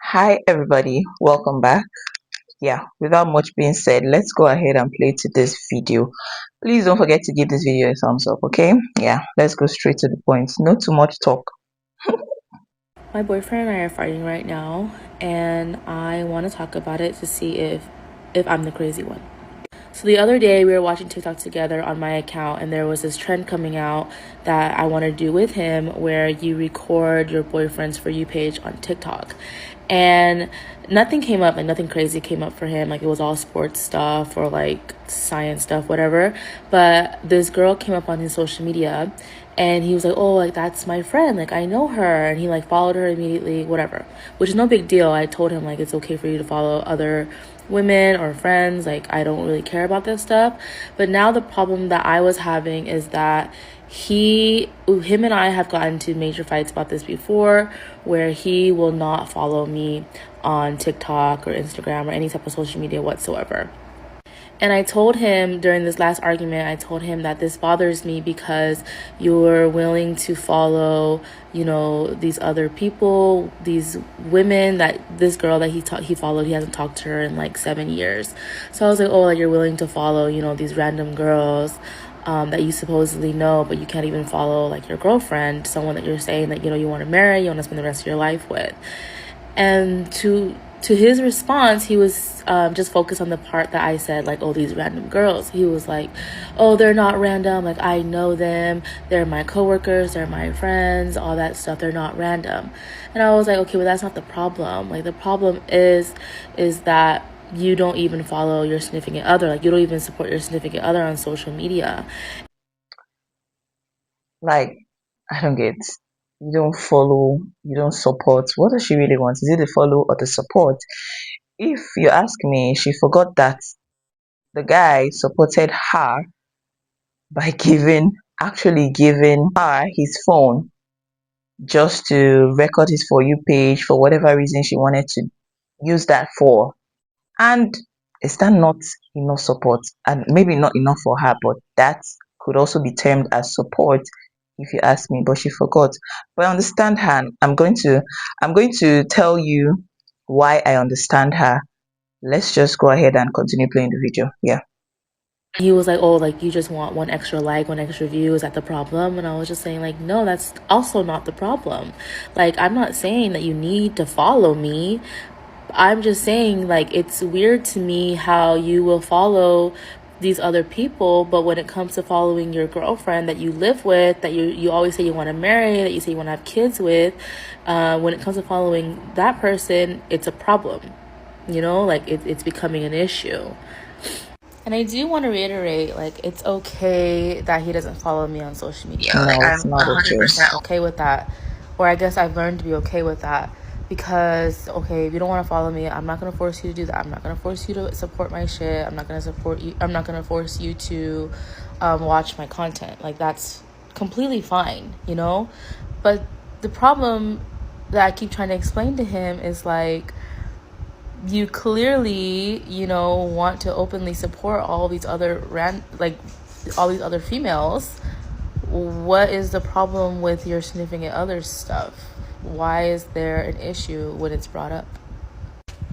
Hi everybody, welcome back. Yeah, without much being said, let's go ahead and play to this video. Please don't forget to give this video a thumbs up, okay? Yeah, let's go straight to the point. No too much talk. My boyfriend and I are fighting right now, and I want to talk about it to see if I'm the crazy one. So the other day we were watching TikTok together on my account, and there was this trend coming out that I want to do with him where you record your boyfriend's For You page on TikTok. And nothing came up, like nothing crazy came up for him. Like it was all sports stuff or like science stuff, whatever. But this girl came up on his social media and he was like, oh, like that's my friend, like I know her, and he like followed her immediately, whatever, which is no big deal. I told him like it's okay for you to follow other women or friends, like I don't really care about this stuff. But now the problem that I was having is that him and I have gotten into major fights about this before, where he will not follow me on TikTok or Instagram or any type of social media whatsoever. And I told him during this last argument, I told him that this bothers me because you're willing to follow, these other people, these women, that this girl that he followed, he hasn't talked to her in like 7 years. So I was like, oh, like you're willing to follow, these random girls that you supposedly know, but you can't even follow like your girlfriend, someone that you're saying that, you want to marry, you want to spend the rest of your life with. And to his response, he was just focused on the part that I said, like, oh, these random girls. He was like, oh, they're not random. Like, I know them. They're my coworkers. They're my friends. All that stuff. They're not random. And I was like, okay, well, that's not the problem. Like, the problem is that you don't even follow your significant other. Like, you don't even support your significant other on social media. Like, I don't get. You don't follow, you don't support. What does she really want? Is it the follow or the support? If you ask me, she forgot that the guy supported her by actually giving her his phone just to record his For You page for whatever reason she wanted to use that for. And is that not enough support? And maybe not enough for her, but that could also be termed as support if you ask me, but she forgot. But I understand her. I'm going to tell you why I understand her. Let's just go ahead and continue playing the video. Yeah. He was like, oh, like you just want one extra like, one extra view. Is that the problem? And I was just saying, like, no, that's also not the problem. Like, I'm not saying that you need to follow me. I'm just saying, like, it's weird to me how you will follow these other people, but when it comes to following your girlfriend that you live with, that you always say you want to marry, that you say you want to have kids with, when it comes to following that person, it's a problem. Like it's becoming an issue. And I do want to reiterate, like, it's okay that he doesn't follow me on social media. Like, No, I'm it's not okay. 100% okay with that. Or I guess I've learned to be okay with that. Because, okay, if you don't want to follow me, I'm not going to force you to do that. I'm not going to force you to support my shit. I'm not going to support you. I'm not going to force you to watch my content. Like, that's completely fine. But the problem that I keep trying to explain to him is, like, you clearly, want to openly support all these other all these other females. What is the problem with your significant other stuff? Why is there an issue when it's brought up?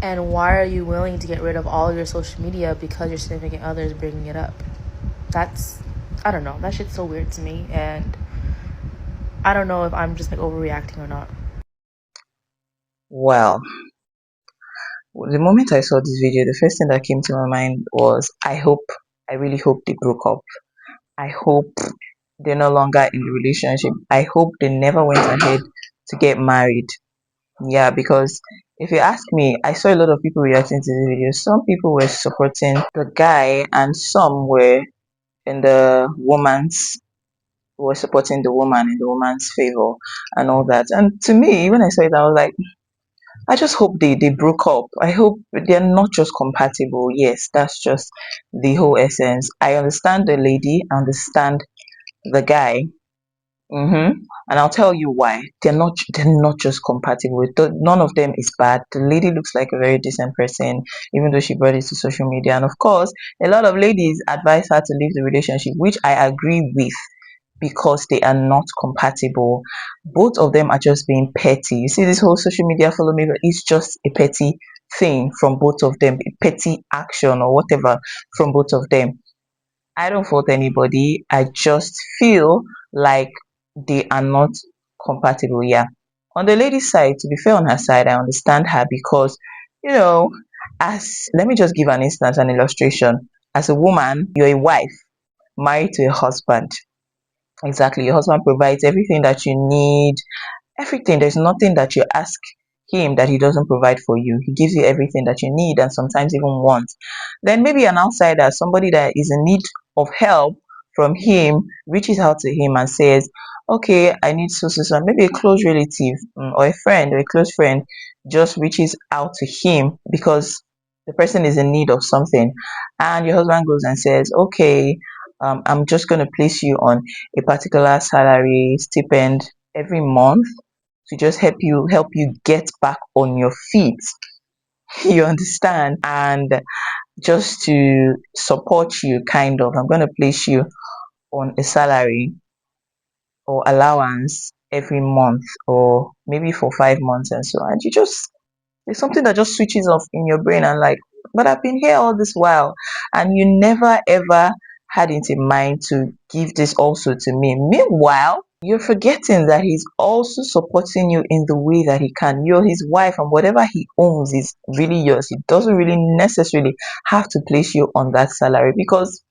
And why are you willing to get rid of all of your social media because your significant other is bringing it up? I don't know. That shit's so weird to me, and I don't know if I'm just like overreacting or not. Well, the moment I saw this video, the first thing that came to my mind was I really hope they broke up. I hope they're no longer in the relationship. I hope they never went ahead to get married. Yeah, because if you ask me, I saw a lot of people reacting to the video. Some people were supporting the guy, and some in the woman's were supporting the woman in the woman's favor and all that. And to me, when I saw it, I was like, I just hope they broke up. I hope they're not just compatible. Yes, that's just the whole essence. I understand the lady, I understand the guy. And I'll tell you why. They're not just compatible. None of them is bad. The lady looks like a very decent person, even though she brought it to social media. And of course, a lot of ladies advise her to leave the relationship, which I agree with. because they are not compatible. Both of them are just being petty. You see, this whole social media follow me, it's just a petty thing from both of them, a petty action or whatever from both of them. I don't fault anybody. I just feel like they are not compatible. Yeah. On the lady's side, to be fair on her side, I understand her because, you know, as let me just give an instance, an illustration. As a woman, you're a wife married to a husband. Exactly. Your husband provides everything that you need, everything. There's nothing that you ask him that he doesn't provide for you. He gives you everything that you need and sometimes even want. Then maybe an outsider, somebody that is in need of help from him, reaches out to him and says, okay, I need so. Maybe a close relative, or a friend or a close friend just reaches out to him because the person is in need of something. And your husband goes and says, okay, I'm just going to place you on a particular salary stipend every month to just help you get back on your feet. You understand? And just to support you, kind of, I'm going to place you on a salary or allowance every month or maybe for 5 months and so, and you just, it's something that just switches off in your brain and like, but I've been here all this while and you never ever had it in mind to give this also to me. Meanwhile, you're forgetting that he's also supporting you in the way that he can. You're his wife, and whatever he owns is really yours. He doesn't really necessarily have to place you on that salary because,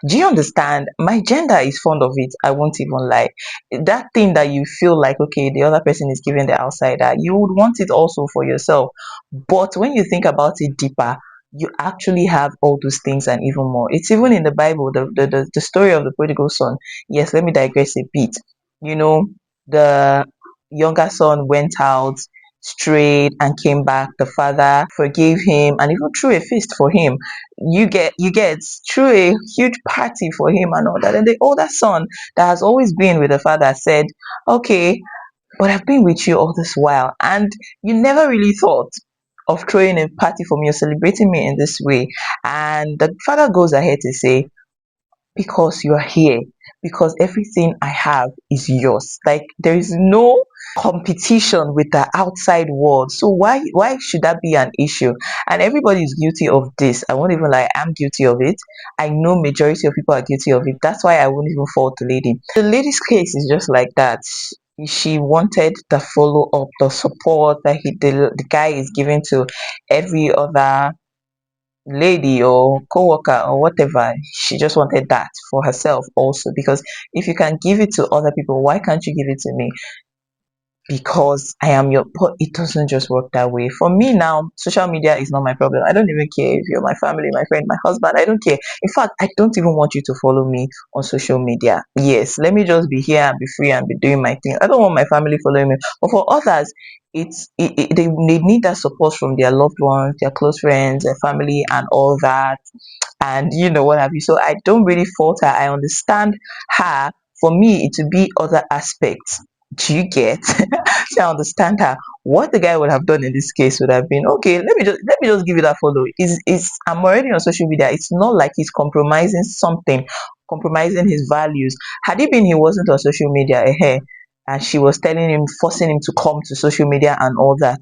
do you understand? My gender is fond of it. I won't even lie. That thing that you feel like, okay, the other person is giving the outsider, you would want it also for yourself. But when you think about it deeper, you actually have all those things and even more. It's even in the Bible, the story of the prodigal son. Yes, let me digress a bit. You know, the younger son went out, strayed, and came back. The father forgave him and even threw a feast for him. You get threw a huge party for him and all that. And the older son that has always been with the father said, okay, but I've been with you all this while and you never really thought of throwing a party for me or celebrating me in this way. And the father goes ahead to say, because you are here, because everything I have is yours. Like there is no competition with the outside world. So why should that be an issue? And everybody is guilty of this. I won't even lie, I'm guilty of it. I know majority of people are guilty of it. That's why I won't even fault the lady. The lady's case is just like that. She wanted the follow up, the support that the guy is giving to every other lady or co-worker or whatever. She just wanted that for herself also, because if you can give it to other people, why can't you give it to me? Because I am your, but it doesn't just work that way. For me now, social media is not my problem. I don't even care if you're my family, my friend, my husband. I don't care. In fact, I don't even want you to follow me on social media. Yes, let me just be here and be free and be doing my thing. I don't want my family following me. But for others, they need that support from their loved ones, their close friends, their family, and all that, and you know what have you. So I don't really fault her. I understand her. For me, it would be other aspects. Do you get? So I understand her. What the guy would have done in this case would have been, okay, let me just give you that follow. Is I'm already on social media. It's not like he's compromising something, compromising his values. Had it been he wasn't on social media, and she was telling him, forcing him to come to social media and all that,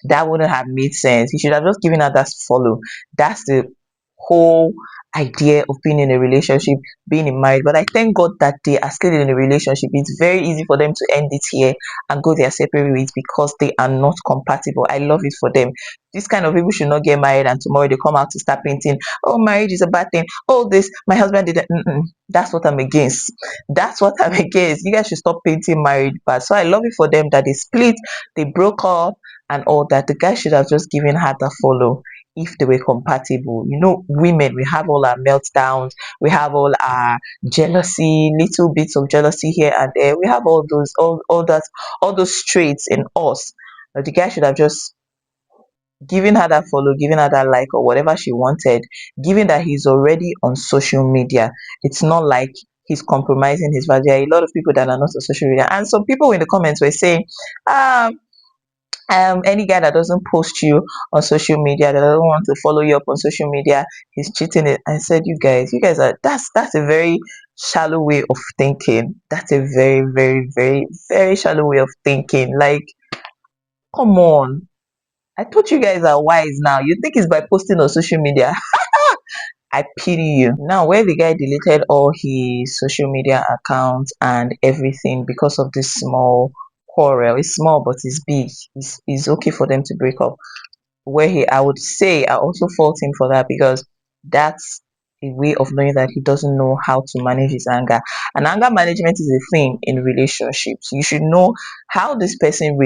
that wouldn't have made sense. He should have just given her that follow. That's the whole idea of being in a relationship, being in marriage. But I thank God that they are still in a relationship. It's very easy for them to end it here and go their separate ways because they are not compatible. I love it for them. This kind of people should not get married and tomorrow they come out to start painting, oh, marriage is a bad thing. Oh, this, my husband did it. Mm-mm. That's what I'm against. That's what I'm against. You guys should stop painting marriage bad. So I love it for them that they split, they broke up, and all that. The guy should have just given her the follow if they were compatible. You know, women, we have all our meltdowns, we have all our jealousy, little bits of jealousy here and there. We have all those, all those traits in us. But the guy should have just given her that follow, given her that like or whatever she wanted, given that he's already on social media. It's not like he's compromising his value. There are a lot of people that are not on social media. And some people in the comments were saying, um, any guy that doesn't post you on social media, that doesn't want to follow you up on social media, he's cheating it. I said, you guys are, that's a very shallow way of thinking. That's a very, very, very, very shallow way of thinking. Like, come on. I thought you guys are wise now. You think it's by posting on social media. I pity you. Now, where the guy deleted all his social media accounts and everything because of this small quarrel. It's small, but it's big. It's okay for them to break up. Where I would say I also fault him for that, because that's a way of knowing that he doesn't know how to manage his anger. And anger management is a thing in relationships. You should know how this person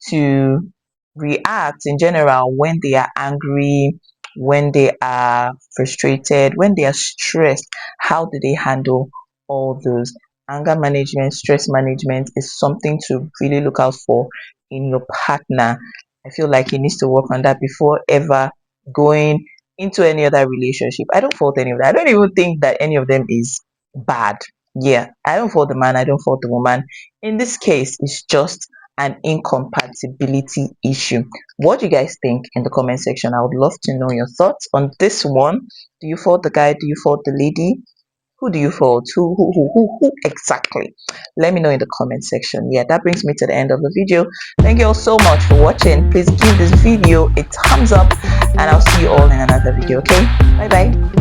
to react in general when they are angry, when they are frustrated, when they are stressed. How do they handle all those? Anger management, stress management is something to really look out for in your partner. I feel like he needs to work on that before ever going into any other relationship. I don't fault any of that. I don't even think that any of them is bad. Yeah, I don't fault the man, I don't fault the woman. In this case, it's just an incompatibility issue. What do you guys think in the comment section? I would love to know your thoughts on this one. Do you fault the guy? Do you fault the lady? Who do you fault? Who exactly? Let me know in the comment section. Yeah, that brings me to the end of the video. Thank you all so much for watching. Please give this video a thumbs up, and I'll see you all in another video. Okay, bye bye.